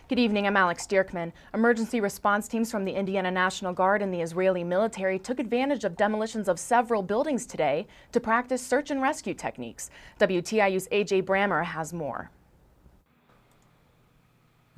Good evening, I'm Alex Dierckman. Emergency response teams from the Indiana National Guard and the Israeli military took advantage of demolitions of several buildings today to practice search and rescue techniques. WTIU's AJ Brammer has more.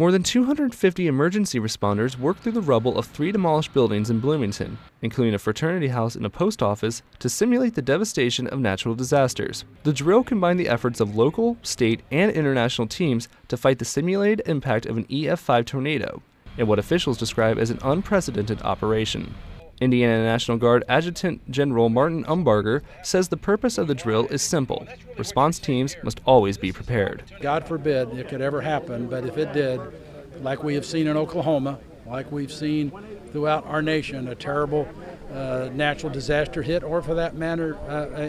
More than 250 emergency responders worked through the rubble of 3 demolished buildings in Bloomington, including a fraternity house and a post office, to simulate the devastation of natural disasters. The drill combined the efforts of local, state, and international teams to fight the simulated impact of an EF5 tornado, in what officials describe as an unprecedented operation. Indiana National Guard Adjutant General Martin Umbarger says the purpose of the drill is simple. Response teams must always be prepared. God forbid it could ever happen, but if it did, like we have seen in Oklahoma, like we've seen throughout our nation, a terrible natural disaster hit, or for that matter,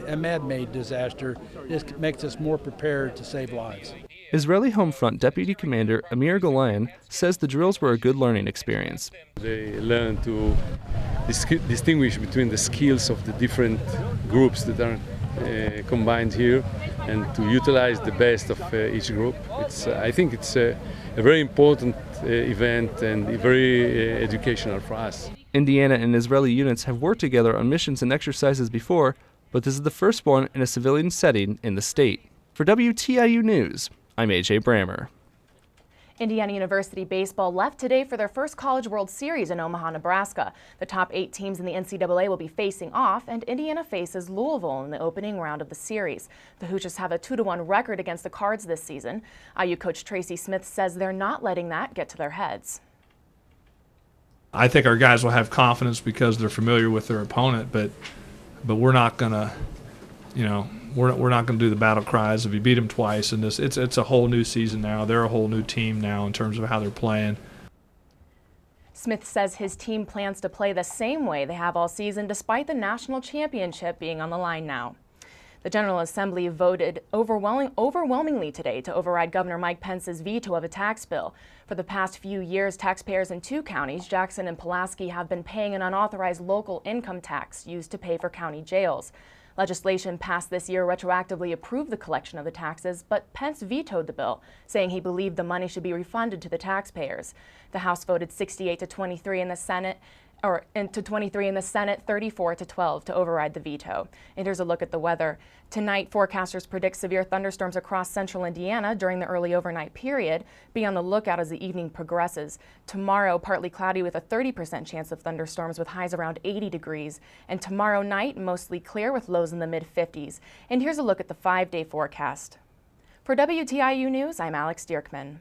a man-made disaster, this makes us more prepared to save lives. Israeli Home Front Deputy Commander Amir Golayan says the drills were a good learning experience. They learn to distinguish between the skills of the different groups that are combined here and to utilize the best of each group. I think it's a very important event and very educational for us. Indiana and Israeli units have worked together on missions and exercises before, but this is the first one in a civilian setting in the state. For WTIU News, I'm AJ Brammer. Indiana University baseball left today for their first College World Series in Omaha, Nebraska. The top 8 teams in the NCAA will be facing off, and Indiana faces Louisville in the opening round of the series. The Hoosiers have a 2-1 record against the Cards this season. IU coach Tracy Smith says they're not letting that get to their heads. I think our guys will have confidence because they're familiar with their opponent, but we're not gonna, we're not going to do the battle cries if you beat them twice. And it's a whole new season now. They're a whole new team now in terms of how they're playing. Smith says his team plans to play the same way they have all season, despite the national championship being on the line now. The General Assembly voted overwhelmingly today to override Governor Mike Pence's veto of a tax bill. For the past few years, taxpayers in 2 counties, Jackson and Pulaski, have been paying an unauthorized local income tax used to pay for county jails. Legislation passed this year retroactively approved the collection of the taxes, but Pence vetoed the bill, saying he believed the money should be refunded to the taxpayers. The House voted 68 to 23 in the Senate, to 23 in the Senate, 34 to 12 to override the veto. And here's a look at the weather. Tonight, forecasters predict severe thunderstorms across central Indiana during the early overnight period. Be on the lookout as the evening progresses. Tomorrow, partly cloudy with a 30% chance of thunderstorms with highs around 80 degrees. And tomorrow night, mostly clear with lows in the mid-50s. And here's a look at the 5-day forecast. For WTIU News, I'm Alex Dierckman.